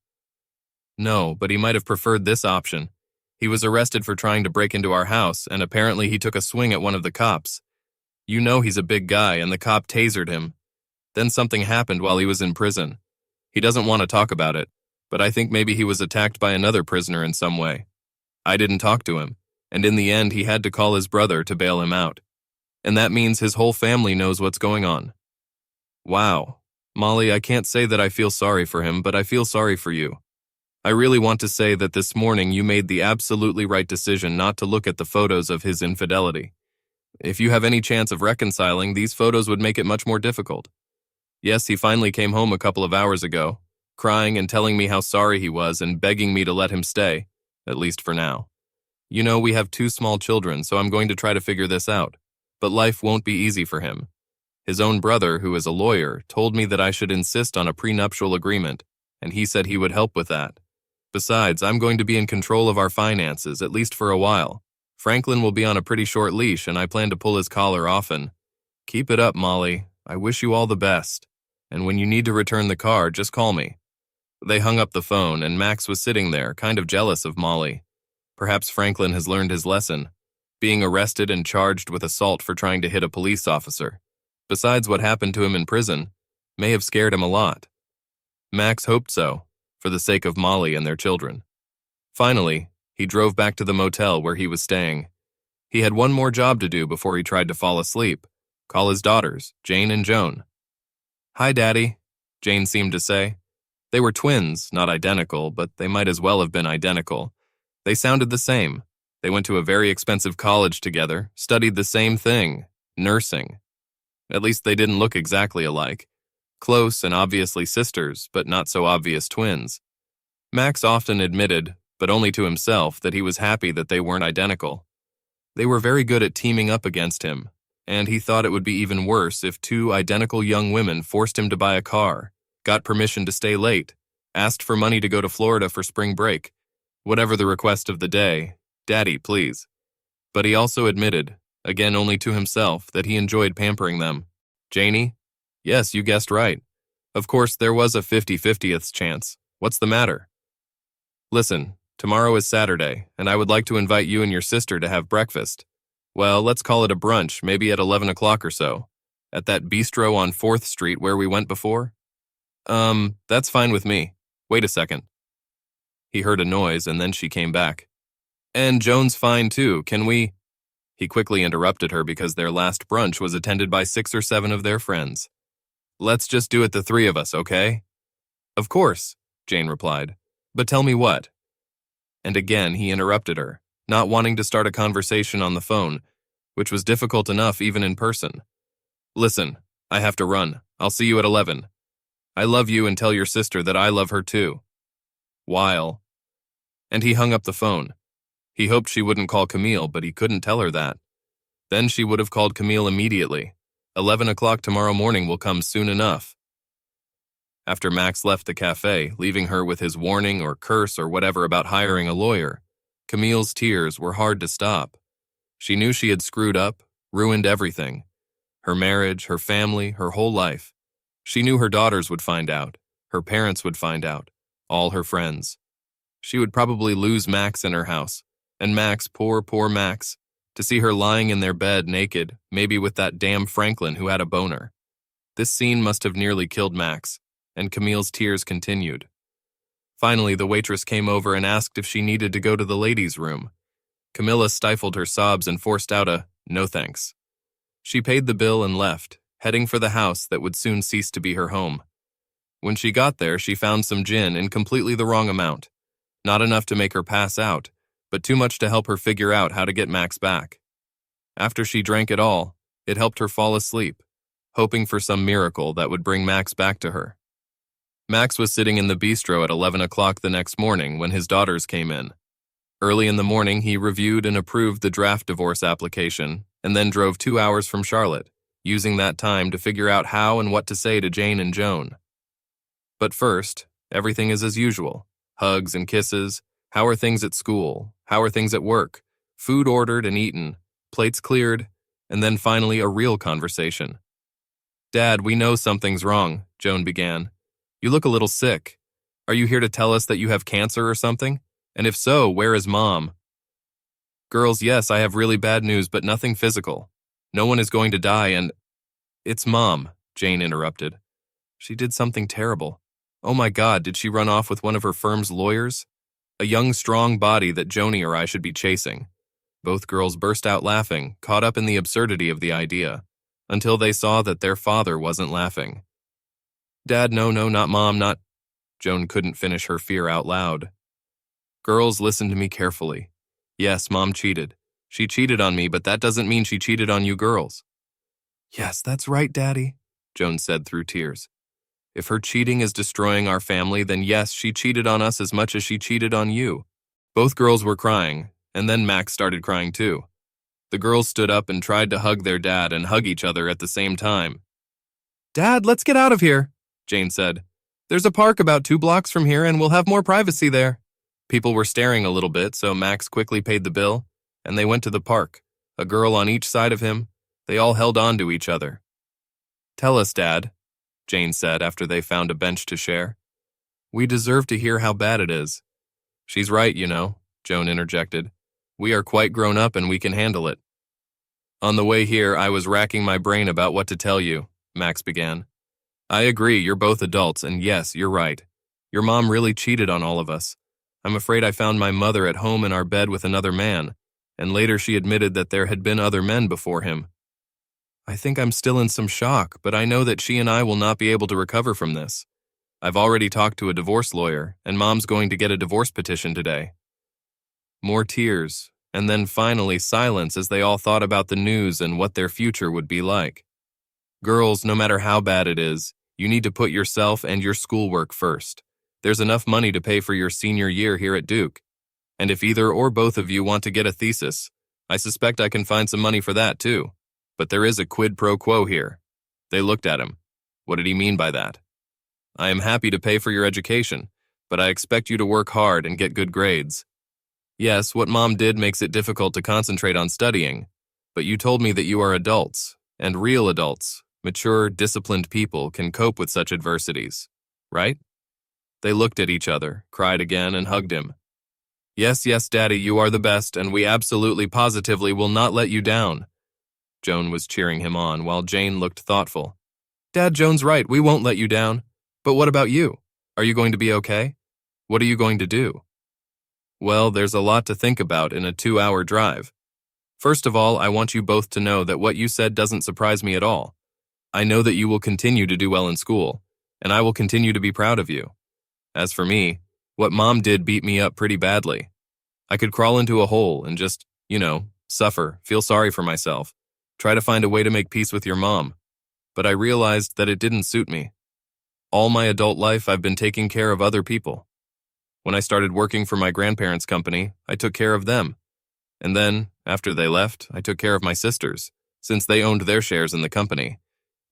"No, but he might have preferred this option. He was arrested for trying to break into our house, and apparently he took a swing at one of the cops. You know he's a big guy, and the cop tasered him. Then something happened while he was in prison. He doesn't want to talk about it, but I think maybe he was attacked by another prisoner in some way. I didn't talk to him, and in the end he had to call his brother to bail him out. And that means his whole family knows what's going on." "Wow. Molly, I can't say that I feel sorry for him, but I feel sorry for you. I really want to say that this morning you made the absolutely right decision not to look at the photos of his infidelity. If you have any chance of reconciling, these photos would make it much more difficult. Yes, he finally came home a couple of hours ago, crying and telling me how sorry he was and begging me to let him stay, at least for now. You know, we have 2 small children, so I'm going to try to figure this out. But life won't be easy for him. His own brother, who is a lawyer, told me that I should insist on a prenuptial agreement, and he said he would help with that. Besides, I'm going to be in control of our finances, at least for a while. Franklin will be on a pretty short leash, and I plan to pull his collar often. Keep it up, Molly. I wish you all the best. And when you need to return the car, just call me." They hung up the phone, and Max was sitting there, kind of jealous of Molly. Perhaps Franklin has learned his lesson, being arrested and charged with assault for trying to hit a police officer. Besides what happened to him in prison, may have scared him a lot. Max hoped so, for the sake of Molly and their children. Finally, he drove back to the motel where he was staying. He had one more job to do before he tried to fall asleep. Call his daughters, Jane and Joan. "Hi, Daddy," Jane seemed to say. They were twins, not identical, but they might as well have been identical. They sounded the same. They went to a very expensive college together, studied the same thing, nursing. At least they didn't look exactly alike. Close and obviously sisters, but not so obvious twins. Max often admitted, but only to himself, that he was happy that they weren't identical. They were very good at teaming up against him, and he thought it would be even worse if 2 identical young women forced him to buy a car, got permission to stay late, asked for money to go to Florida for spring break. Whatever the request of the day, "Daddy, please." But he also admitted, again only to himself, that he enjoyed pampering them. "Janie? Yes, you guessed right. Of course, there was a 50/50th chance. What's the matter?" "Listen, tomorrow is Saturday, and I would like to invite you and your sister to have breakfast. Well, let's call it a brunch, maybe at 11 o'clock or so. At that bistro on 4th Street where we went before?" That's fine with me. Wait a second." He heard a noise, and then she came back. "And Joan's fine too, can we—" He quickly interrupted her because their last brunch was attended by 6 or 7 of their friends. "Let's just do it the 3 of us, okay?" "Of course," Jane replied. "But tell me what?" And again he interrupted her, not wanting to start a conversation on the phone, which was difficult enough even in person. "Listen, I have to run. I'll see you at 11. I love you, and tell your sister that I love her too. While." And he hung up the phone. He hoped she wouldn't call Camille, but he couldn't tell her that. Then she would have called Camille immediately. 11 o'clock tomorrow morning will come soon enough. After Max left the cafe, leaving her with his warning or curse or whatever about hiring a lawyer, Camille's tears were hard to stop. She knew she had screwed up, ruined everything. Her marriage, her family, her whole life. She knew her daughters would find out, her parents would find out, all her friends. She would probably lose Max in her house, and Max, poor Max, to see her lying in their bed naked, maybe with that damn Franklin who had a boner. This scene must have nearly killed Max, and Camille's tears continued. Finally, the waitress came over and asked if she needed to go to the ladies' room. Camilla stifled her sobs and forced out a "no thanks." She paid the bill and left, heading for the house that would soon cease to be her home. When she got there, she found some gin in completely the wrong amount. Not enough to make her pass out, but too much to help her figure out how to get Max back. After she drank it all, it helped her fall asleep, hoping for some miracle that would bring Max back to her. Max was sitting in the bistro at 11 o'clock the next morning when his daughters came in. Early in the morning, he reviewed and approved the draft divorce application and then drove 2 hours from Charlotte, using that time to figure out how and what to say to Jane and Joan. But first, everything is as usual. Hugs and kisses. How are things at school? How are things at work? Food ordered and eaten, plates cleared, and then finally a real conversation. "Dad, we know something's wrong," Joan began. "You look a little sick. Are you here to tell us that you have cancer or something? And if so, where is Mom?" "Girls, yes, I have really bad news, but nothing physical. No one is going to die and—" "It's Mom," Jane interrupted. "She did something terrible. Oh my God, did she run off with one of her firm's lawyers? A young, strong body that Joni or I should be chasing." Both girls burst out laughing, caught up in the absurdity of the idea, until they saw that their father wasn't laughing. "Dad, no, not Mom, not—" Joan couldn't finish her fear out loud. "Girls, listen to me carefully. Yes, Mom cheated. She cheated on me, but that doesn't mean she cheated on you girls." "Yes, that's right, Daddy," Joan said through tears. "If her cheating is destroying our family, then yes, she cheated on us as much as she cheated on you." Both girls were crying, and then Max started crying too. The girls stood up and tried to hug their dad and hug each other at the same time. "Dad, let's get out of here," Jane said. "There's a park about 2 blocks from here and we'll have more privacy there." People were staring a little bit, so Max quickly paid the bill, and they went to the park, a girl on each side of him. They all held on to each other. "Tell us, Dad," Jane said after they found a bench to share. "We deserve to hear how bad it is." "She's right, you know," Joan interjected. "We are quite grown up and we can handle it." "On the way here, I was racking my brain about what to tell you," Max began. "I agree, you're both adults, and yes, you're right. Your mom really cheated on all of us. I'm afraid I found my mother at home in our bed with another man, and later she admitted that there had been other men before him. I think I'm still in some shock, but I know that she and I will not be able to recover from this. I've already talked to a divorce lawyer, and Mom's going to get a divorce petition today." More tears, and then finally silence as they all thought about the news and what their future would be like. Girls, no matter how bad it is, you need to put yourself and your schoolwork first. There's enough money to pay for your senior year here at Duke. And if either or both of you want to get a thesis, I suspect I can find some money for that too. But there is a quid pro quo here. They looked at him. What did he mean by that? "I am happy to pay for your education, but I expect you to work hard and get good grades. Yes, what Mom did makes it difficult to concentrate on studying, but you told me that you are adults, and real adults, mature, disciplined people can cope with such adversities, right?" They looked at each other, cried again, and hugged him. Yes, Daddy, you are the best, and we absolutely positively will not let you down." Joan was cheering him on, while Jane looked thoughtful. "Dad, Joan's right, we won't let you down. But what about you? Are you going to be okay? What are you going to do?" "Well, there's a lot to think about in a 2-hour drive. First of all, I want you both to know that what you said doesn't surprise me at all. I know that you will continue to do well in school, and I will continue to be proud of you. As for me, what Mom did beat me up pretty badly. I could crawl into a hole and just, suffer, feel sorry for myself, try to find a way to make peace with your mom. But I realized that it didn't suit me. All my adult life, I've been taking care of other people. When I started working for my grandparents' company, I took care of them, And then, after they left, I took care of my sisters, since they owned their shares in the company.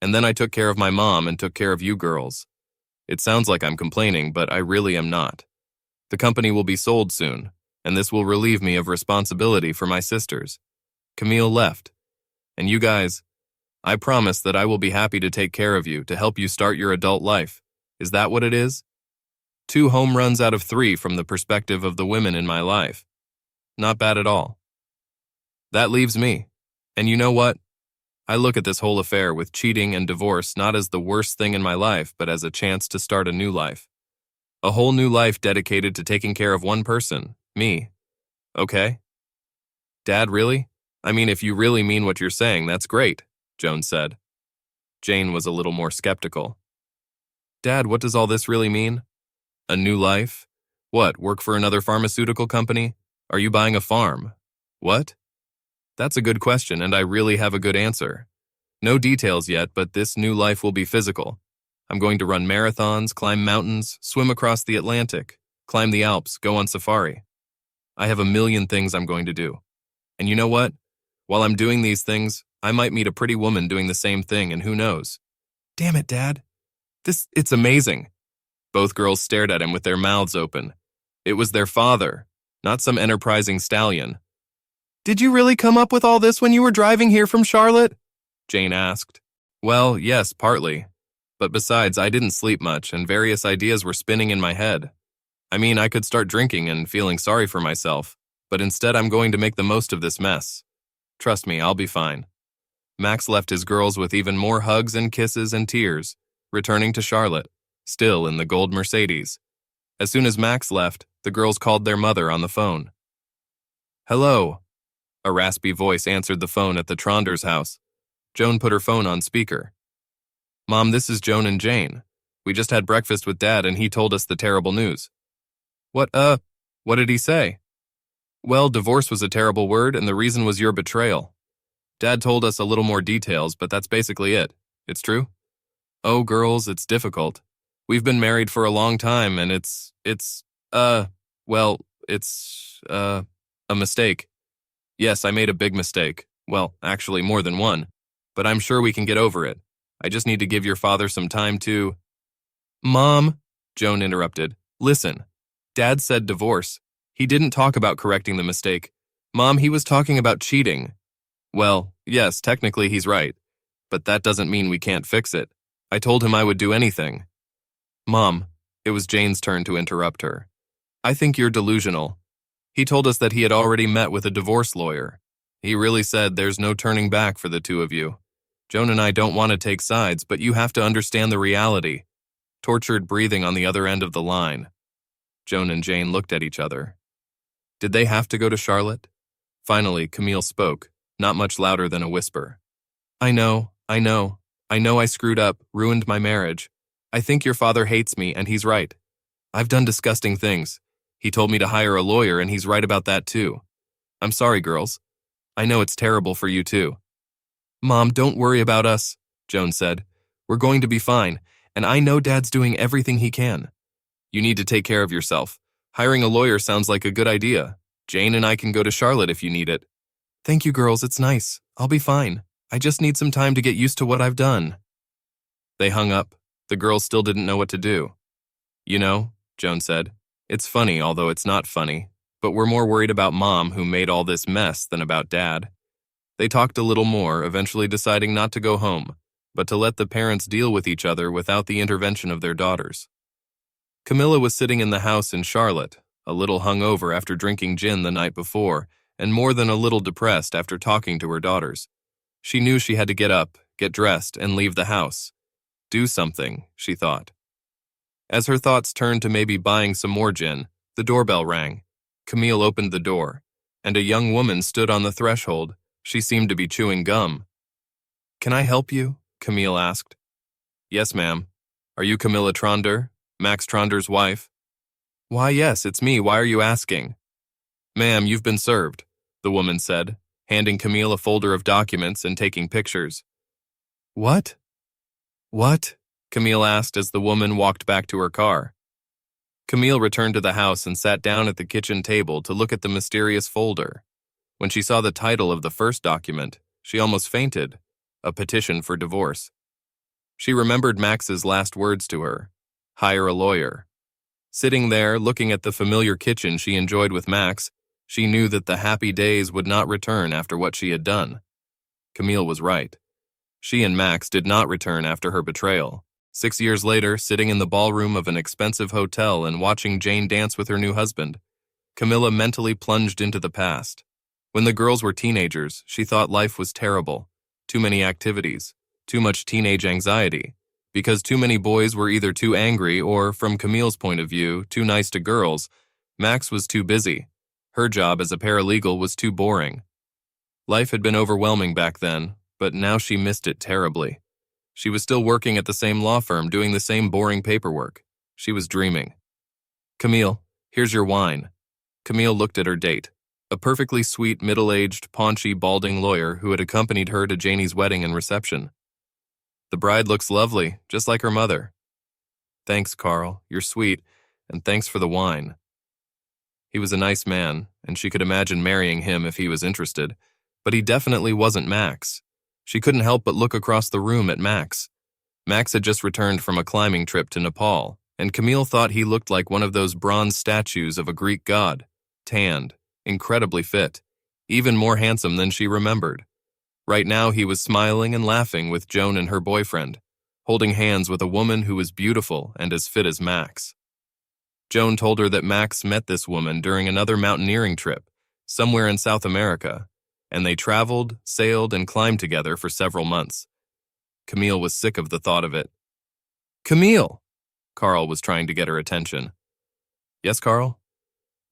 And then I took care of my mom and took care of you girls. It sounds like I'm complaining, but I really am not. The company will be sold soon, and this will relieve me of responsibility for my sisters. Camille left. And you guys, I promise that I will be happy to take care of you, to help you start your adult life. Is that what it is? 2 home runs out of 3 from the perspective of the women in my life. Not bad at all. That leaves me. And you know what? I look at this whole affair with cheating and divorce not as the worst thing in my life, but as a chance to start a new life. A whole new life dedicated to taking care of one person, me. Okay? Dad, really? I mean, if you really mean what you're saying, that's great, Joan said. Jane was a little more skeptical. Dad, what does all this really mean? A new life? What, work for another pharmaceutical company? Are you buying a farm? What? That's a good question, and I really have a good answer. No details yet, but this new life will be physical. I'm going to run marathons, climb mountains, swim across the Atlantic, climb the Alps, go on safari. I have a million things I'm going to do. And you know what? While I'm doing these things, I might meet a pretty woman doing the same thing, and who knows? Damn it, Dad. It's amazing. Both girls stared at him with their mouths open. It was their father, not some enterprising stallion. Did you really come up with all this when you were driving here from Charlotte? Jane asked. Well, yes, partly. But besides, I didn't sleep much, and various ideas were spinning in my head. I mean, I could start drinking and feeling sorry for myself, but instead I'm going to make the most of this mess. Trust me, I'll be fine. Max left his girls with even more hugs and kisses and tears, returning to Charlotte, still in the gold Mercedes. As soon as Max left, the girls called their mother on the phone. Hello. A raspy voice answered the phone at the Tronders' house. Joan put her phone on speaker. Mom, this is Joan and Jane. We just had breakfast with Dad and he told us the terrible news. What did he say? Well, divorce was a terrible word and the reason was your betrayal. Dad told us a little more details, but that's basically it. It's true? Oh, girls, it's difficult. We've been married for a long time and it's a mistake. Yes, I made a big mistake. Well, actually more than one. But I'm sure we can get over it. I just need to give your father some time to… Mom, Joan interrupted. Listen, Dad said divorce. He didn't talk about correcting the mistake. Mom, he was talking about cheating. Well, yes, technically he's right. But that doesn't mean we can't fix it. I told him I would do anything. Mom, it was Jane's turn to interrupt her. I think you're delusional. He told us that he had already met with a divorce lawyer. He really said there's no turning back for the two of you. Joan and I don't want to take sides, but you have to understand the reality. Tortured breathing on the other end of the line. Joan and Jane looked at each other. Did they have to go to Charlotte? Finally, Camille spoke, not much louder than a whisper. I know I screwed up, ruined my marriage. I think your father hates me, and he's right. I've done disgusting things. He told me to hire a lawyer, and he's right about that too. I'm sorry, girls. I know it's terrible for you too. Mom, don't worry about us, Joan said. We're going to be fine, and I know Dad's doing everything he can. You need to take care of yourself. Hiring a lawyer sounds like a good idea. Jane and I can go to Charlotte if you need it. Thank you, girls, it's nice. I'll be fine. I just need some time to get used to what I've done. They hung up. The girls still didn't know what to do. You know, Joan said, it's funny, although it's not funny, but we're more worried about Mom, who made all this mess, than about Dad. They talked a little more, eventually deciding not to go home, but to let the parents deal with each other without the intervention of their daughters. Camilla was sitting in the house in Charlotte, a little hungover after drinking gin the night before, and more than a little depressed after talking to her daughters. She knew she had to get up, get dressed, and leave the house. Do something, she thought. As her thoughts turned to maybe buying some more gin, the doorbell rang. Camille opened the door, and a young woman stood on the threshold. She seemed to be chewing gum. Can I help you? Camille asked. Yes, ma'am. Are you Camilla Tronder, Max Tronder's wife? Why, yes, it's me. Why are you asking? Ma'am, you've been served, the woman said, handing Camille a folder of documents and taking pictures. What? What? Camille asked as the woman walked back to her car. Camille returned to the house and sat down at the kitchen table to look at the mysterious folder. When she saw the title of the first document, she almost fainted, a petition for divorce. She remembered Max's last words to her, hire a lawyer. Sitting there, looking at the familiar kitchen she enjoyed with Max, she knew that the happy days would not return after what she had done. Camille was right. She and Max did not return after her betrayal. 6 years later, sitting in the ballroom of an expensive hotel and watching Jane dance with her new husband, Camilla mentally plunged into the past. When the girls were teenagers, she thought life was terrible. Too many activities, too much teenage anxiety, because too many boys were either too angry or, from Camille's point of view, too nice to girls. Max was too busy. Her job as a paralegal was too boring. Life had been overwhelming back then, but now she missed it terribly. She was still working at the same law firm, doing the same boring paperwork. She was dreaming. "Camille, here's your wine." Camille looked at her date, a perfectly sweet, middle-aged, paunchy, balding lawyer who had accompanied her to Janie's wedding and reception. "The bride looks lovely, just like her mother." "Thanks, Carl, you're sweet, and thanks for the wine." He was a nice man, and she could imagine marrying him if he was interested, but he definitely wasn't Max. She couldn't help but look across the room at Max. Max had just returned from a climbing trip to Nepal, and Camille thought he looked like one of those bronze statues of a Greek god, tanned, incredibly fit, even more handsome than she remembered. Right now he was smiling and laughing with Joan and her boyfriend, holding hands with a woman who was beautiful and as fit as Max. Joan told her that Max met this woman during another mountaineering trip, somewhere in South America, and they traveled, sailed, and climbed together for several months. Camille was sick of the thought of it. "Camille!" Carl was trying to get her attention. "Yes, Carl?"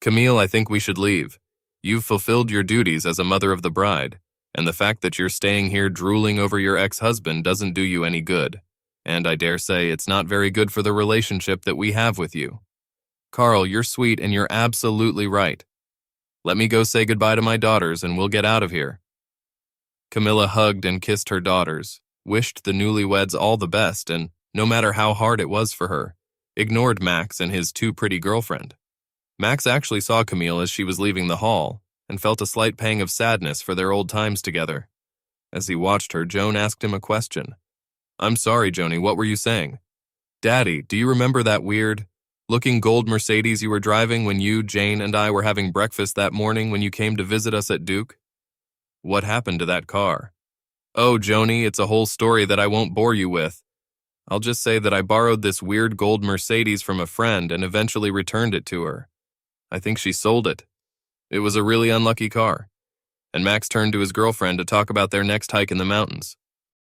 "Camille, I think we should leave. You've fulfilled your duties as a mother of the bride, and the fact that you're staying here drooling over your ex-husband doesn't do you any good, and I dare say it's not very good for the relationship that we have with you. Carl, you're sweet and you're absolutely right. Let me go say goodbye to my daughters and we'll get out of here." Camilla hugged and kissed her daughters, wished the newlyweds all the best, and, no matter how hard it was for her, ignored Max and his too pretty girlfriend. Max actually saw Camille as she was leaving the hall and felt a slight pang of sadness for their old times together. As he watched her, Joan asked him a question. "I'm sorry, Joni, what were you saying?" "Daddy, do you remember that weird-looking gold Mercedes you were driving when you, Jane, and I were having breakfast that morning when you came to visit us at Duke?" "What happened to that car?" "Oh, Joni, it's a whole story that I won't bore you with. I'll just say that I borrowed this weird gold Mercedes from a friend and eventually returned it to her. I think she sold it. It was a really unlucky car." And Max turned to his girlfriend to talk about their next hike in the mountains.